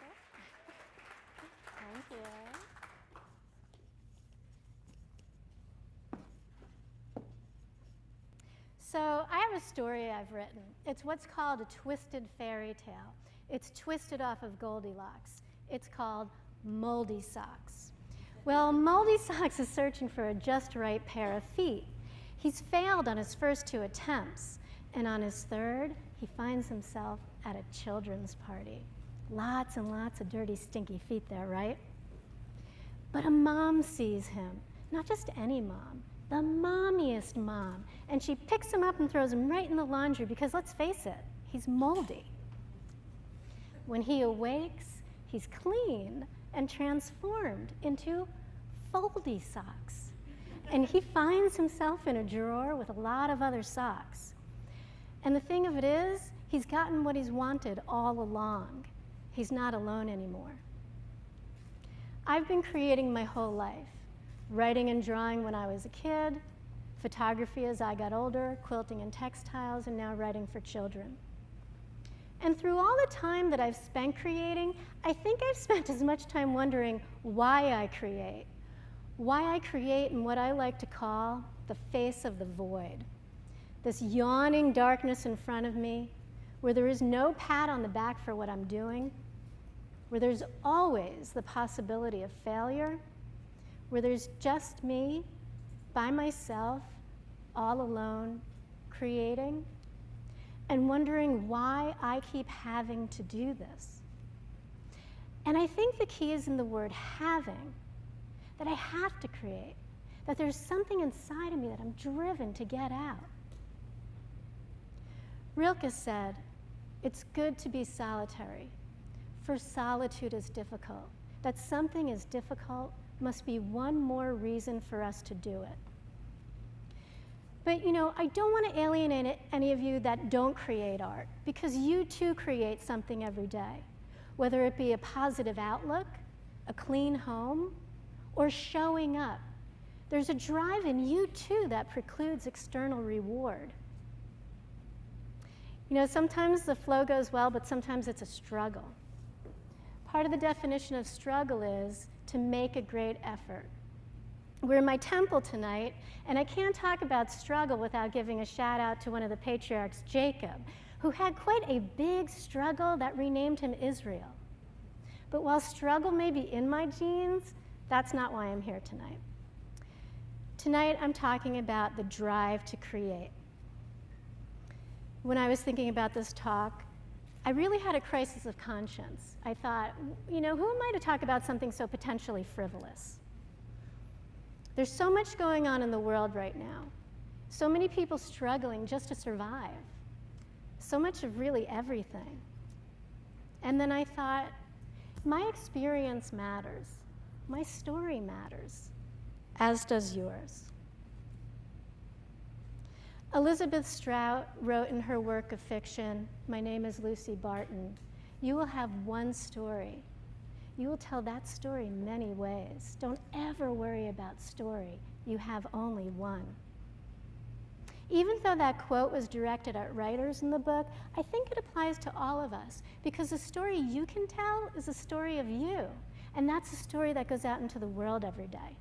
Marcus. Thank you. So I have a story I've written. It's what's called a twisted fairy tale. It's twisted off of Goldilocks. It's called Moldy Socks. Well, Moldy Socks is searching for a just right pair of feet. He's failed on his first 2 attempts, and on his third, he finds himself at a children's party. Lots and lots of dirty, stinky feet there, right? But a mom sees him, not just any mom, the mommiest mom, and she picks him up and throws him right in the laundry because, let's face it, he's moldy. When he awakes, he's clean and transformed into foldy socks. And he finds himself in a drawer with a lot of other socks. And the thing of it is, he's gotten what he's wanted all along. He's not alone anymore. I've been creating my whole life, writing and drawing when I was a kid, photography as I got older, quilting and textiles, and now writing for children. And through all the time that I've spent creating, I think I've spent as much time wondering why I create in what I like to call the face of the void. This yawning darkness in front of me, where there is no pat on the back for what I'm doing, where there's always the possibility of failure, where there's just me, by myself, all alone, creating, and wondering why I keep having to do this. And I think the key is in the word having, that I have to create, that there's something inside of me that I'm driven to get out. Rilke said, "It's good to be solitary, for solitude is difficult. That something is difficult must be one more reason for us to do it." But I don't want to alienate any of you that don't create art, because you too create something every day, whether it be a positive outlook, a clean home, or showing up. There's a drive in you too that precludes external reward. Sometimes the flow goes well, but sometimes it's a struggle. Part of the definition of struggle is to make a great effort. We're in my temple tonight, and I can't talk about struggle without giving a shout out to one of the patriarchs, Jacob, who had quite a big struggle that renamed him Israel. But while struggle may be in my genes, that's not why I'm here tonight. Tonight, I'm talking about the drive to create. When I was thinking about this talk, I really had a crisis of conscience. I thought, who am I to talk about something so potentially frivolous? There's so much going on in the world right now. So many people struggling just to survive. So much of really everything. And then I thought, my experience matters. My story matters, as does yours. Elizabeth Strout wrote in her work of fiction, "My Name is Lucy Barton," "You will have one story. You will tell that story many ways. Don't ever worry about story. You have only one." Even though that quote was directed at writers in the book, I think it applies to all of us, because the story you can tell is a story of you, and that's a story that goes out into the world every day.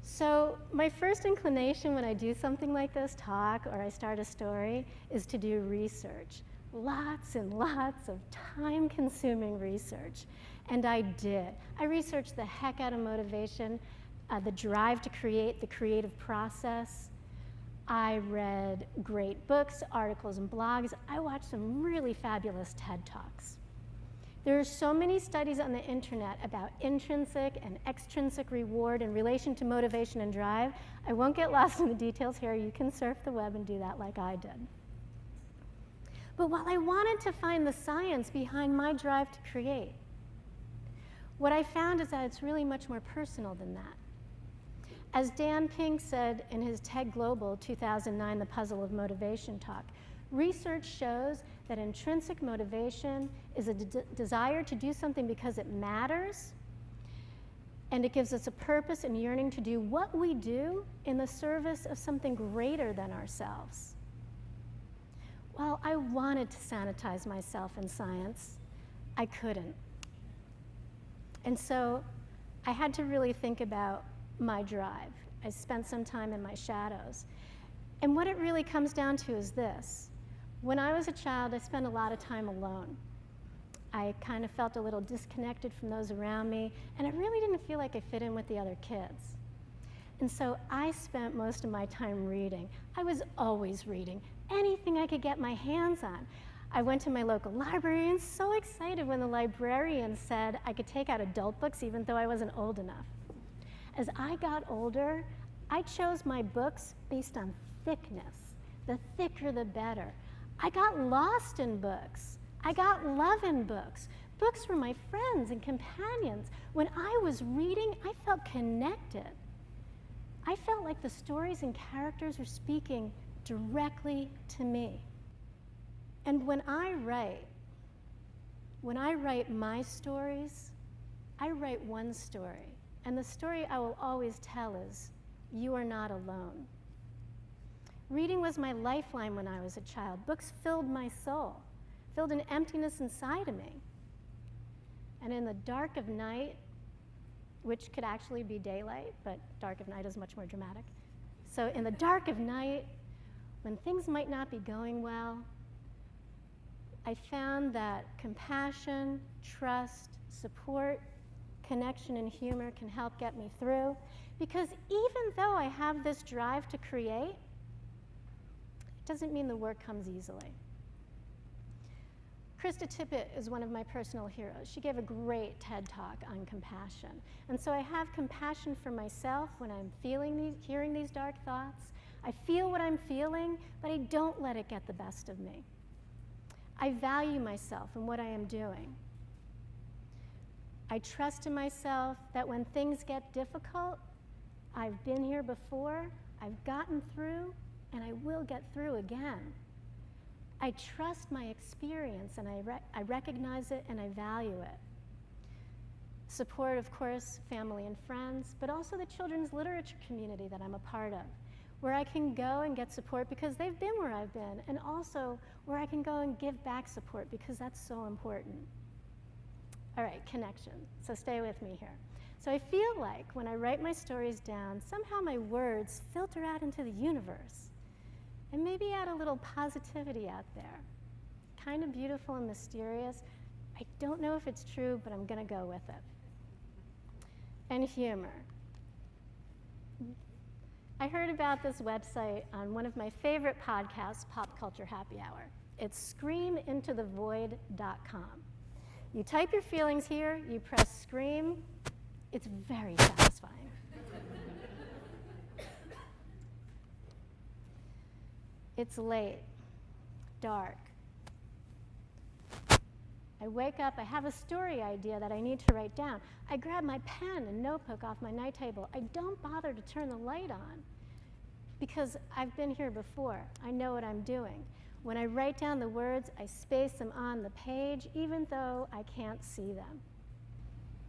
So my first inclination when I do something like this, talk or I start a story, is to do research. Lots and lots of time-consuming research. And I did. I researched the heck out of motivation, the drive to create, the creative process. I read great books, articles, and blogs. I watched some really fabulous TED Talks. There are so many studies on the internet about intrinsic and extrinsic reward in relation to motivation and drive. I won't get lost in the details here. You can surf the web and do that like I did. But while I wanted to find the science behind my drive to create, what I found is that it's really much more personal than that. As Dan Pink said in his TED Global 2009 The Puzzle of Motivation talk, research shows that intrinsic motivation is a desire to do something because it matters, and it gives us a purpose and yearning to do what we do in the service of something greater than ourselves. Well, I wanted to sanitize myself in science. I couldn't. And so I had to really think about my drive. I spent some time in my shadows. And what it really comes down to is this. When I was a child, I spent a lot of time alone. I kind of felt a little disconnected from those around me, and I really didn't feel like I fit in with the other kids. And so I spent most of my time reading. I was always reading, anything I could get my hands on. I went to my local library and so excited when the librarian said I could take out adult books even though I wasn't old enough. As I got older, I chose my books based on thickness. The thicker, the better. I got lost in books. I got love in books. Books were my friends and companions. When I was reading, I felt connected. I felt like the stories and characters were speaking directly to me. And when I write my stories, I write one story. And the story I will always tell is, you are not alone. Reading was my lifeline when I was a child. Books filled my soul, filled an emptiness inside of me. And in the dark of night, which could actually be daylight, but dark of night is much more dramatic. So in the dark of night, when things might not be going well, I found that compassion, trust, support, connection, and humor can help get me through. Because even though I have this drive to create, it doesn't mean the work comes easily. Krista Tippett is one of my personal heroes. She gave a great TED Talk on compassion. And so I have compassion for myself when I'm hearing these dark thoughts. I feel what I'm feeling, but I don't let it get the best of me. I value myself and what I am doing. I trust in myself that when things get difficult, I've been here before, I've gotten through, and I will get through again. I trust my experience, and I recognize it and I value it. Support, of course, family and friends, but also the children's literature community that I'm a part of, where I can go and get support because they've been where I've been, and also where I can go and give back support because that's so important. All right, connection. So stay with me here. So I feel like when I write my stories down, somehow my words filter out into the universe and maybe add a little positivity out there. Kind of beautiful and mysterious. I don't know if it's true, but I'm going to go with it. And humor. I heard about this website on one of my favorite podcasts, Pop Culture Happy Hour. It's screamintothevoid.com. You type your feelings here, you press scream. It's very satisfying. It's late, dark. I wake up, I have a story idea that I need to write down. I grab my pen and notebook off my night table. I don't bother to turn the light on because I've been here before. I know what I'm doing. When I write down the words, I space them on the page, even though I can't see them.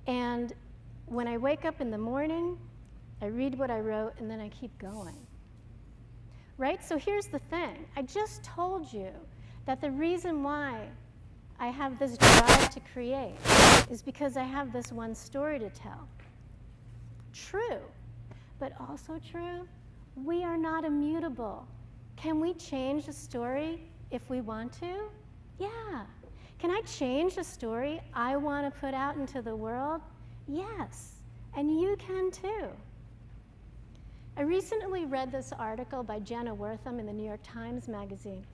And when I wake up in the morning, I read what I wrote, and then I keep going. Right? So here's the thing. I just told you that the reason why I have this drive to create is because I have this one story to tell. True, but also true, we are not immutable. Can we change a story if we want to? Yeah. Can I change a story I want to put out into the world? Yes, and you can too. I recently read this article by Jenna Wortham in the New York Times Magazine.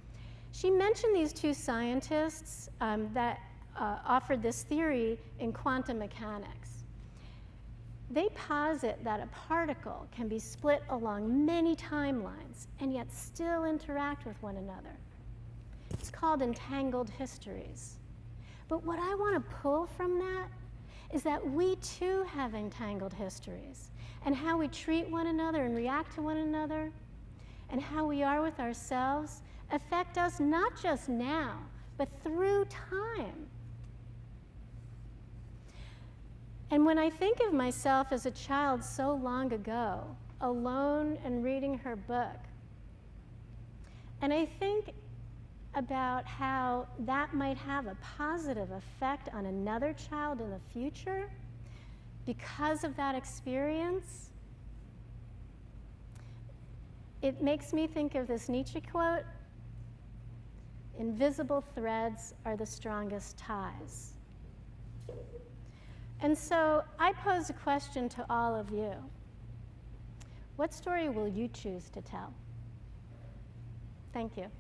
She mentioned these two scientists that offered this theory in quantum mechanics. They posit that a particle can be split along many timelines and yet still interact with one another. It's called entangled histories. But what I want to pull from that is that we too have entangled histories, and how we treat one another and react to one another and how we are with ourselves affect us not just now, but through time. And when I think of myself as a child so long ago, alone and reading her book, and I think about how that might have a positive effect on another child in the future because of that experience, it makes me think of this Nietzsche quote, "Invisible threads are the strongest ties." And so I pose a question to all of you. What story will you choose to tell? Thank you.